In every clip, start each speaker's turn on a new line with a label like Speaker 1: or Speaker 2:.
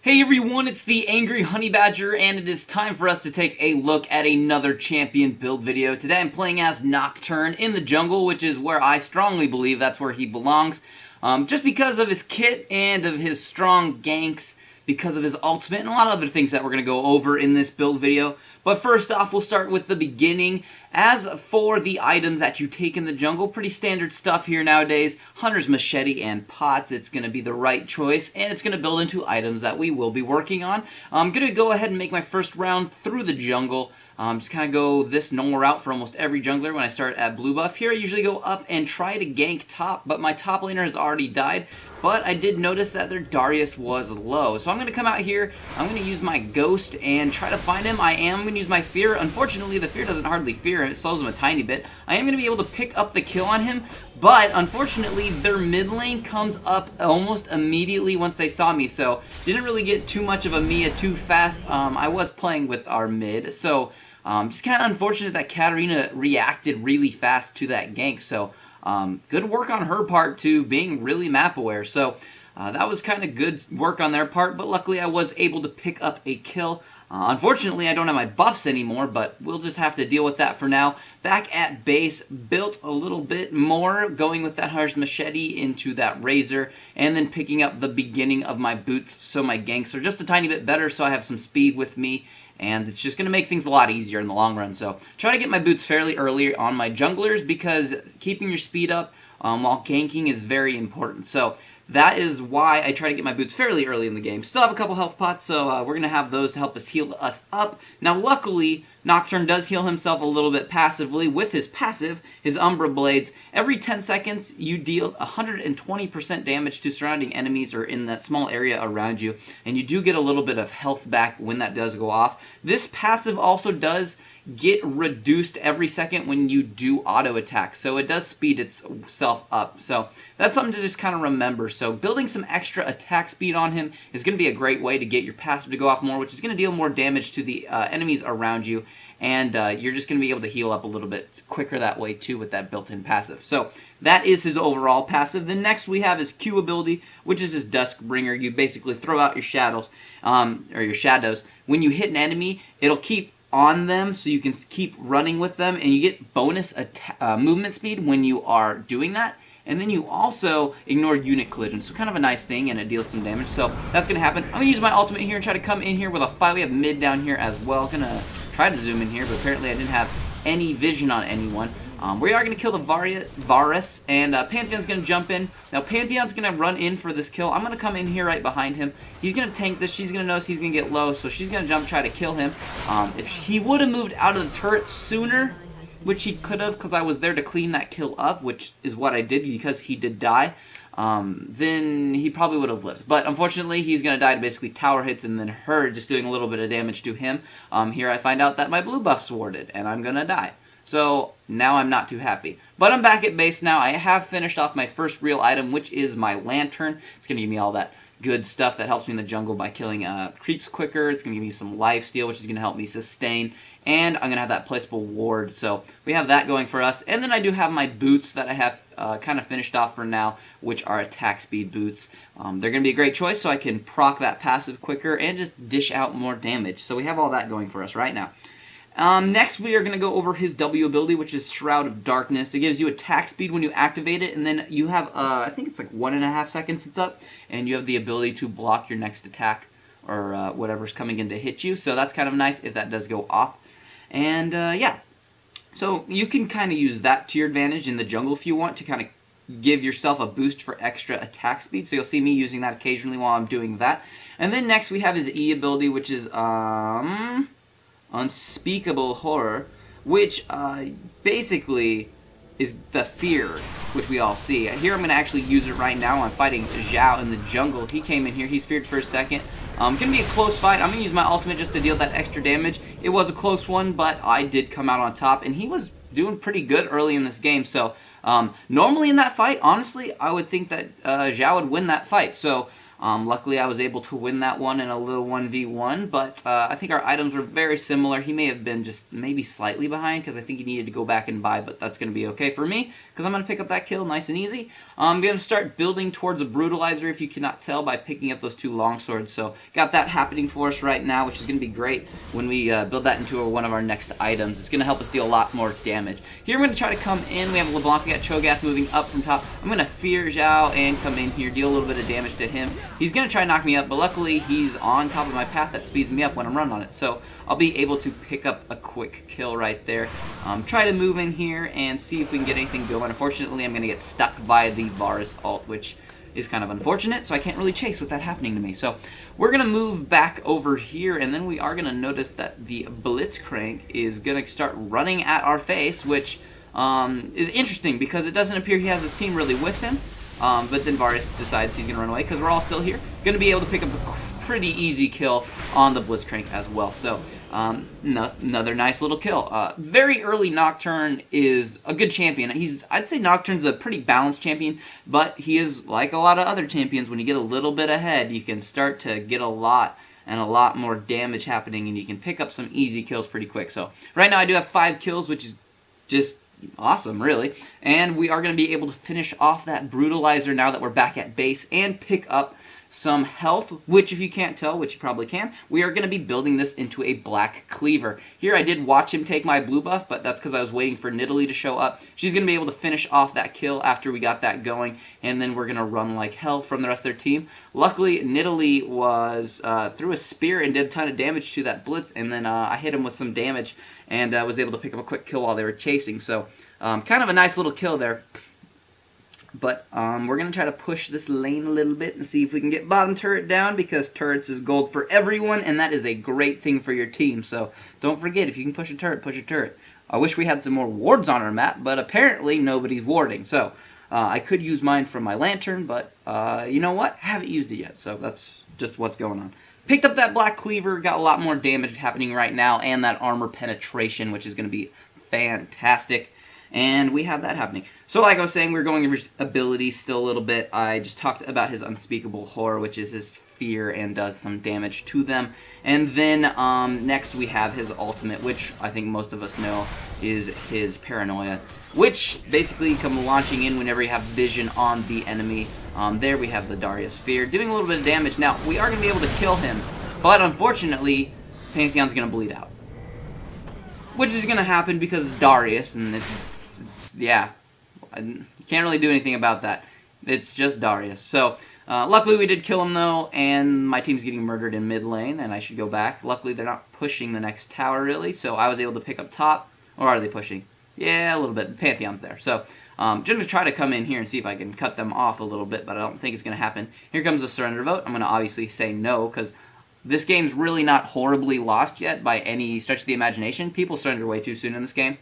Speaker 1: Hey everyone, it's the Angry Honey Badger, and it is time for us to take a look at another champion build video. Today I'm playing as Nocturne in the jungle, which is where I strongly believe that's where he belongs. Just because of his kit and of his strong ganks, because of his ultimate, and a lot of other things that we're going to go over in this build video. But first off, we'll start with the beginning. As for the items that you take in the jungle, pretty standard stuff here nowadays. Hunter's Machete and Pots, it's going to be the right choice, and it's going to build into items that we will be working on. I'm going to go ahead and make my first round through the jungle. Just kind of go this normal route for almost every jungler when I start at blue buff. Here I usually go up and try to gank top, but my top laner has already died. But I did notice that their Darius was low. So I'm going to come out here, I'm going to use my Ghost and try to find him. I am going to use my Fear. Unfortunately, the Fear doesn't hardly fear, it slows him a tiny bit. I am going to be able to pick up the kill on him, but unfortunately their mid lane comes up almost immediately once they saw me. So didn't really get too much of a Mia too fast. I was playing with our mid, so just kind of unfortunate that Katarina reacted really fast to that gank. So good work on her part to being really map aware. So that was kind of good work on their part, but luckily I was able to pick up a kill. Unfortunately, I don't have my buffs anymore, but we'll just have to deal with that for now. Back at base, built a little bit more, going with that Hunter's Machete into that Razor, and then picking up the beginning of my boots, so my ganks are just a tiny bit better, so I have some speed with me, and it's just going to make things a lot easier in the long run. So try to get my boots fairly early on my junglers, because keeping your speed up while ganking is very important. So that is why I try to get my boots fairly early in the game. Still have a couple health pots, so we're going to have those to help us heal us up. Now luckily, Nocturne does heal himself a little bit passively with his passive, his Umbra Blades. Every 10 seconds, you deal 120% damage to surrounding enemies or in that small area around you, and you do get a little bit of health back when that does go off. This passive also does get reduced every second when you do auto attack, so it does speed itself up. So that's something to just kind of remember. So building some extra attack speed on him is going to be a great way to get your passive to go off more, which is going to deal more damage to the enemies around you, and you're just going to be able to heal up a little bit quicker that way too with that built-in passive. So that is his overall passive. Then next we have his Q ability, which is his Duskbringer. You basically throw out your shadows, When you hit an enemy, it'll keep on them, so you can keep running with them, and you get bonus movement speed when you are doing that. And then you also ignore unit collision, so kind of a nice thing, and it deals some damage. So that's going to happen. I'm going to use my ultimate here and try to come in here with a fight. We have mid down here as well. Going to try to zoom in here, but apparently I didn't have any vision on anyone. We are going to kill the Varus, and Pantheon's going to jump in. Now, Pantheon's going to run in for this kill. I'm going to come in here right behind him. He's going to tank this. She's going to notice he's going to get low, so she's going to jump, try to kill him. If he would have moved out of the turret sooner, which he could have, because I was there to clean that kill up, which is what I did because he did die, then he probably would have lived. But unfortunately, he's going to die to basically tower hits and then her just doing a little bit of damage to him. Here I find out that my blue buff's warded, and I'm going to die. So now I'm not too happy. But I'm back at base now. I have finished off my first real item, which is my Lantern. It's going to give me all that good stuff that helps me in the jungle by killing creeps quicker. It's going to give me some lifesteal, which is going to help me sustain. And I'm going to have that placeable ward. So we have that going for us. And then I do have my boots that I have kind of finished off for now, which are attack speed boots. They're going to be a great choice, so I can proc that passive quicker and just dish out more damage. So we have all that going for us right now. Next, we are going to go over his W ability, which is Shroud of Darkness. It gives you attack speed when you activate it, and then you have, I think it's like 1.5 seconds it's up, and you have the ability to block your next attack or whatever's coming in to hit you. So that's kind of nice if that does go off. And yeah, so you can kind of use that to your advantage in the jungle if you want to kind of give yourself a boost for extra attack speed. So you'll see me using that occasionally while I'm doing that. And then next we have his E ability, which is Unspeakable Horror, which basically is the fear, which we all see. Here I'm going to actually use it right now. I'm fighting Zhao in the jungle. He came in here. He's feared for a second. Going to be a close fight. I'm going to use my ultimate just to deal that extra damage. It was a close one, but I did come out on top, and he was doing pretty good early in this game. So normally in that fight, honestly, I would think that Zhao would win that fight. So Luckily, I was able to win that one in a little 1v1, but I think our items were very similar. He may have been just maybe slightly behind because I think he needed to go back and buy, but that's going to be okay for me because I'm going to pick up that kill nice and easy. I'm going to start building towards a brutalizer, if you cannot tell, by picking up those 2 longswords. So got that happening for us right now, which is going to be great when we build that into one of our next items. It's going to help us deal a lot more damage. Here I'm going to try to come in. We have LeBlanc. We got Cho'Gath moving up from top. I'm going to fear Zhao and come in here, deal a little bit of damage to him. He's going to try to knock me up, but luckily he's on top of my path. That speeds me up when I'm running on it. So I'll be able to pick up a quick kill right there. Try to move in here and see if we can get anything going. Unfortunately, I'm going to get stuck by the Varus ult, which is kind of unfortunate, so I can't really chase with that happening to me. So we're going to move back over here, and then we are going to notice that the Blitzcrank is going to start running at our face, which is interesting because it doesn't appear he has his team really with him. But then Varus decides he's going to run away because we're all still here. Going to be able to pick up a pretty easy kill on the Blitzcrank as well. So another nice little kill. Very early Nocturne is a good champion. I'd say Nocturne's a pretty balanced champion, but he is like a lot of other champions. When you get a little bit ahead, you can start to get a lot more damage happening, and you can pick up some easy kills pretty quick. So right now I do have 5 kills, which is just awesome, really. And we are going to be able to finish off that brutalizer now that we're back at base and pick up some health, which if you can't tell, which you probably can, we are going to be building this into a black cleaver. Here I did watch him take my blue buff, but that's because I was waiting for Nidalee to show up. She's going to be able to finish off that kill after we got that going, and then we're going to run like hell from the rest of their team. Luckily, Nidalee was threw a spear and did a ton of damage to that blitz, and then I hit him with some damage and was able to pick up a quick kill while they were chasing. So kind of a nice little kill there. But we're going to try to push this lane a little bit and see if we can get bottom turret down, because turrets is gold for everyone, and that is a great thing for your team. So don't forget, if you can push a turret, push a turret. I wish we had some more wards on our map, but apparently nobody's warding. So I could use mine from my lantern, but you know what? Haven't used it yet, so that's just what's going on. Picked up that black cleaver, got a lot more damage happening right now, and that armor penetration, which is going to be fantastic. And we have that happening. So like I was saying, we're going over his abilities still a little bit. I just talked about his unspeakable horror, which is his fear and does some damage to them. And then next we have his ultimate, which I think most of us know is his paranoia, which basically come launching in whenever you have vision on the enemy. There we have the Darius Fear, doing a little bit of damage. Now, we are going to be able to kill him, but unfortunately, Pantheon's going to bleed out. Which is going to happen because it's Darius, and yeah, you can't really do anything about that. It's just Darius. So, luckily we did kill him though, and my team's getting murdered in mid lane, and I should go back. Luckily they're not pushing the next tower really, so I was able to pick up top. Or are they pushing? Yeah, a little bit. Pantheon's there. So, I'm going to try to come in here and see if I can cut them off a little bit, but I don't think it's going to happen. Here comes the surrender vote. I'm going to obviously say no, because this game's really not horribly lost yet by any stretch of the imagination. People surrender way too soon in this game.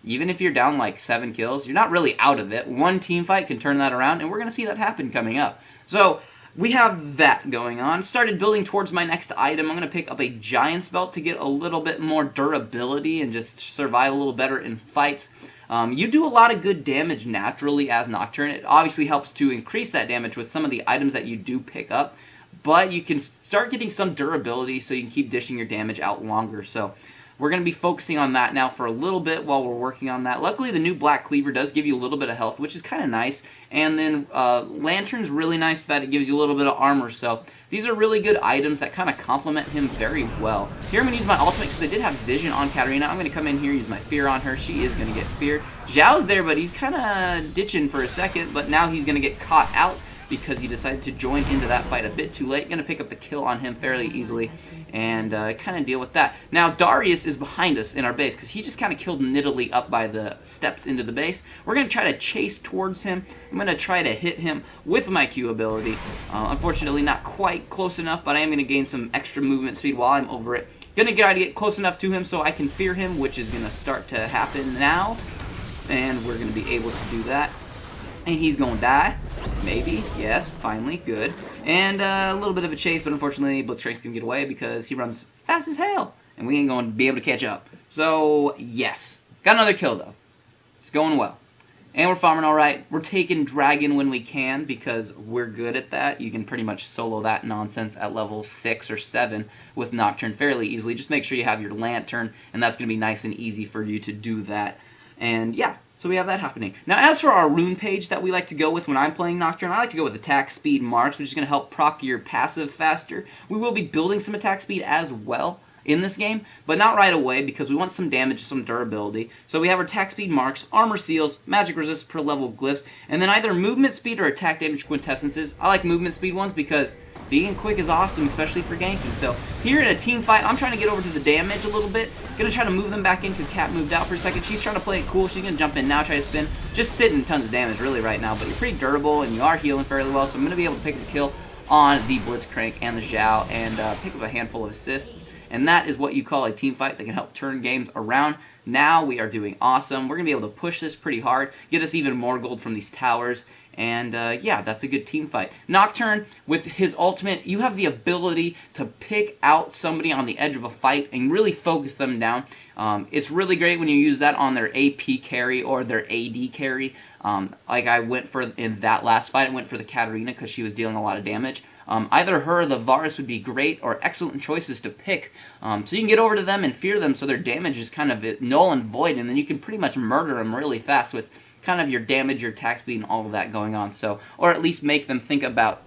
Speaker 1: Even if you're down like 7 kills, you're not really out of it. One team fight can turn that around, and we're going to see that happen coming up. So we have that going on. Started building towards my next item. I'm going to pick up a Giant's Belt to get a little bit more durability and just survive a little better in fights. You do a lot of good damage naturally as Nocturne. It obviously helps to increase that damage with some of the items that you do pick up, but you can start getting some durability so you can keep dishing your damage out longer. So we're going to be focusing on that now for a little bit while we're working on that. Luckily, the new Black Cleaver does give you a little bit of health, which is kind of nice. And then Lantern's really nice for that. It gives you a little bit of armor. So these are really good items that kind of complement him very well. Here I'm going to use my ultimate because I did have vision on Katarina. I'm going to come in here, use my fear on her. She is going to get feared. Zhao's there, but he's kind of ditching for a second. But now he's going to get caught out because he decided to join into that fight a bit too late. Going to pick up the kill on him fairly easily and kind of deal with that. Now, Darius is behind us in our base because he just kind of killed Nidalee up by the steps into the base. We're going to try to chase towards him. I'm going to try to hit him with my Q ability. Unfortunately, not quite close enough, but I am going to gain some extra movement speed while I'm over it. Going to try to get close enough to him so I can fear him, which is going to start to happen now. And we're going to be able to do that. And he's going to die. Maybe. Yes. Finally. Good. And a little bit of a chase, but unfortunately Blitzcrank can get away because he runs fast as hell. And we ain't going to be able to catch up. So, yes. Got another kill, though. It's going well. And we're farming alright. We're taking Dragon when we can because we're good at that. You can pretty much solo that nonsense at level 6 or 7 with Nocturne fairly easily. Just make sure you have your Lantern, and that's going to be nice and easy for you to do that. And yeah, so we have that happening. Now as for our rune page that we like to go with when I'm playing Nocturne, I like to go with attack speed marks, which is going to help proc your passive faster. We will be building some attack speed as well in this game, but not right away because we want some damage and some durability. So we have our attack speed marks, armor seals, magic resist per level glyphs, and then either movement speed or attack damage quintessences. I like movement speed ones because being quick is awesome, especially for ganking. So here in a team fight, I'm trying to get over to the damage a little bit. Gonna try to move them back in because Cat moved out for a second. She's trying to play it cool. She's gonna jump in now, try to spin. Just sitting tons of damage really right now, but you're pretty durable and you are healing fairly well, so I'm gonna be able to pick a kill on the Blitzcrank and the Zhao and pick up a handful of assists. And that is what you call a team fight that can help turn games around. Now we are doing awesome. We're going to be able to push this pretty hard, get us even more gold from these towers, and yeah, that's a good team fight. Nocturne, with his ultimate, you have the ability to pick out somebody on the edge of a fight and really focus them down. It's really great when you use that on their AP carry or their AD carry. Like I went for, in that last fight, I went for the Katarina because she was dealing a lot of damage. Either her or the Varus would be great or excellent choices to pick. So you can get over to them and fear them so their damage is kind of null and void, and then you can pretty much murder them really fast with kind of your damage, your attack speed, and all of that going on. So, or at least make them think about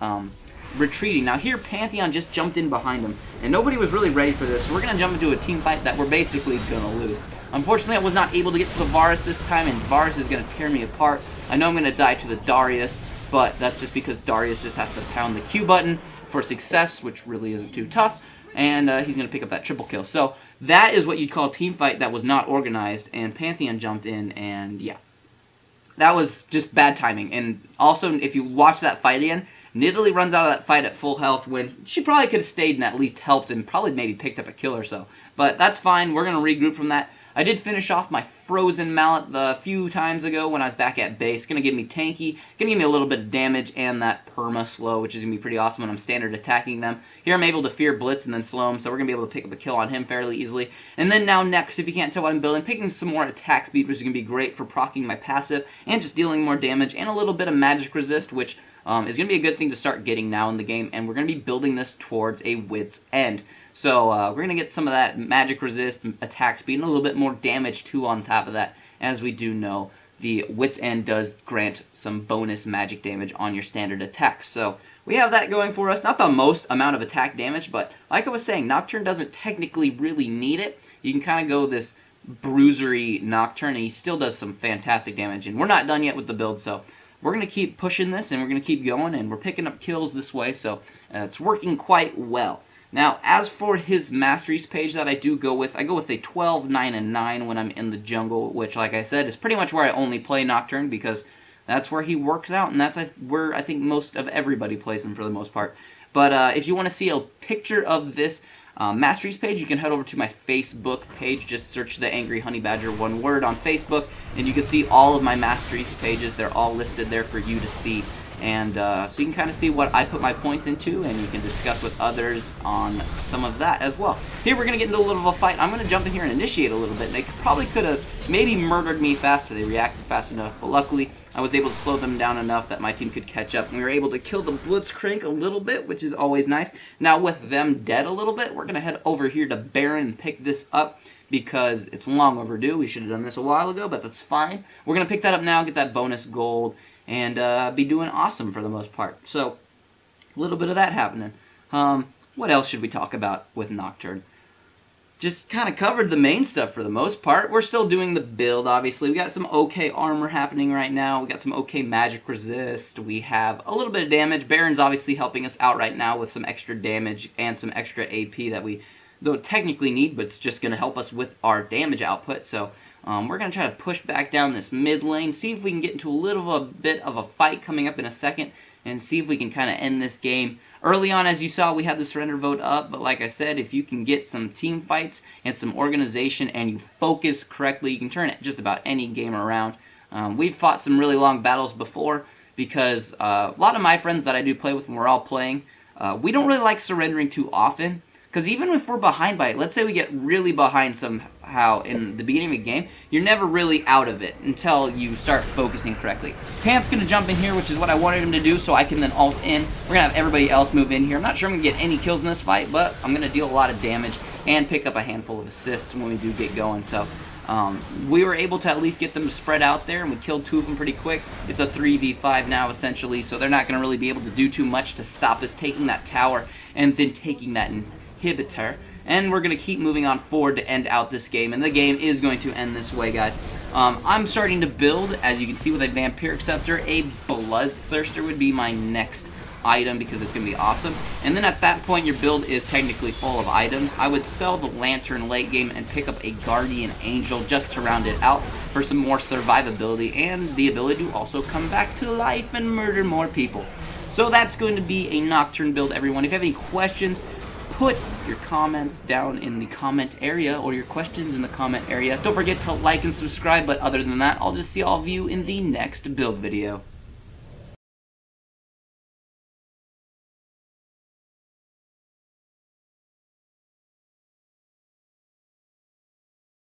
Speaker 1: retreating. Now here, Pantheon just jumped in behind him, and nobody was really ready for this. So we're going to jump into a team fight that we're basically going to lose. Unfortunately, I was not able to get to the Varus this time, and Varus is going to tear me apart. I know I'm going to die to the Darius, but that's just because Darius just has to pound the Q button for success, which really isn't too tough, and he's going to pick up that triple kill. So that is what you'd call a team fight that was not organized, and Pantheon jumped in, and yeah. That was just bad timing. And also, if you watch that fight again, Nidalee runs out of that fight at full health when she probably could have stayed and at least helped and probably maybe picked up a kill or so. But that's fine. We're going to regroup from that. I did finish off my Frozen Mallet a few times ago when I was back at base. Going to give me tanky, going to give me a little bit of damage and that perma slow, which is going to be pretty awesome when I'm standard attacking them. Here I'm able to fear Blitz and then slow him, so we're going to be able to pick up a kill on him fairly easily. And then now next, if you can't tell what I'm building, picking some more attack speed, which is going to be great for proccing my passive and just dealing more damage, and a little bit of magic resist, which is going to be a good thing to start getting now in the game, and we're going to be building this towards a wit's end. So we're going to get some of that magic resist, attack speed, and a little bit more damage too on top of that. As we do know, the Wit's End does grant some bonus magic damage on your standard attacks. So we have that going for us. Not the most amount of attack damage, but like I was saying, Nocturne doesn't technically really need it. You can kind of go this bruisery Nocturne, and he still does some fantastic damage. And we're not done yet with the build, so we're going to keep pushing this, and we're going to keep going, and we're picking up kills this way, so it's working quite well. Now, as for his Masteries page that I do go with, I go with a 12, 9, and 9 when I'm in the jungle, which, like I said, is pretty much where I only play Nocturne, because that's where he works out, and that's where I think most of everybody plays him for the most part. But if you want to see a picture of this Masteries page, you can head over to my Facebook page. Just search TheAngryHoneyBadger, one word, on Facebook, and you can see all of my Masteries pages. They're all listed there for you to see. And so you can kind of see what I put my points into, and you can discuss with others on some of that as well. Here we're going to get into a little bit of a fight. I'm going to jump in here and initiate a little bit. They probably could have maybe murdered me faster. They reacted fast enough, but luckily I was able to slow them down enough that my team could catch up. And we were able to kill the Blitzcrank a little bit, which is always nice. Now with them dead a little bit, we're going to head over here to Baron and pick this up, because it's long overdue. We should have done this a while ago, but that's fine. We're going to pick that up now, get that bonus gold, and be doing awesome for the most part. So, a little bit of that happening. What else should we talk about with Nocturne? Just kind of covered the main stuff for the most part. We're still doing the build, obviously. We got some okay armor happening right now. We got some okay magic resist. We have a little bit of damage. Baron's obviously helping us out right now with some extra damage and some extra AP that we don't technically need, but it's just going to help us with our damage output. So we're going to try to push back down this mid lane, see if we can get into a little bit of a fight coming up in a second, and see if we can kind of end this game. Early on, as you saw, we had the surrender vote up, but like I said, if you can get some team fights and some organization and you focus correctly, you can turn just about any game around. We've fought some really long battles before, because a lot of my friends that I do play with when we're all playing, we don't really like surrendering too often, Because even if we're behind by it, let's say we get really behind somehow in the beginning of a game, you're never really out of it until you start focusing correctly. Pant's going to jump in here, which is what I wanted him to do, so I can then ult in. We're going to have everybody else move in here. I'm not sure I'm going to get any kills in this fight, but I'm going to deal a lot of damage and pick up a handful of assists when we do get going. So we were able to at least get them to spread out there, and we killed 2 of them pretty quick. It's a 3v5 now, essentially, so they're not going to really be able to do too much to stop us taking that tower and then taking that inhibitor. And we're going to keep moving on forward to end out this game, and the game is going to end this way, guys. I'm starting to build, as you can see, with a Vampiric Scepter. A Bloodthirster would be my next item because it's going to be awesome. And then at that point, your build is technically full of items. I would sell the Lantern late game and pick up a Guardian Angel just to round it out for some more survivability and the ability to also come back to life and murder more people. So that's going to be a Nocturne build, everyone. If you have any questions, put your comments down in the comment area, or your questions in the comment area. Don't forget to like and subscribe, but other than that, I'll just see all of you in the next build video.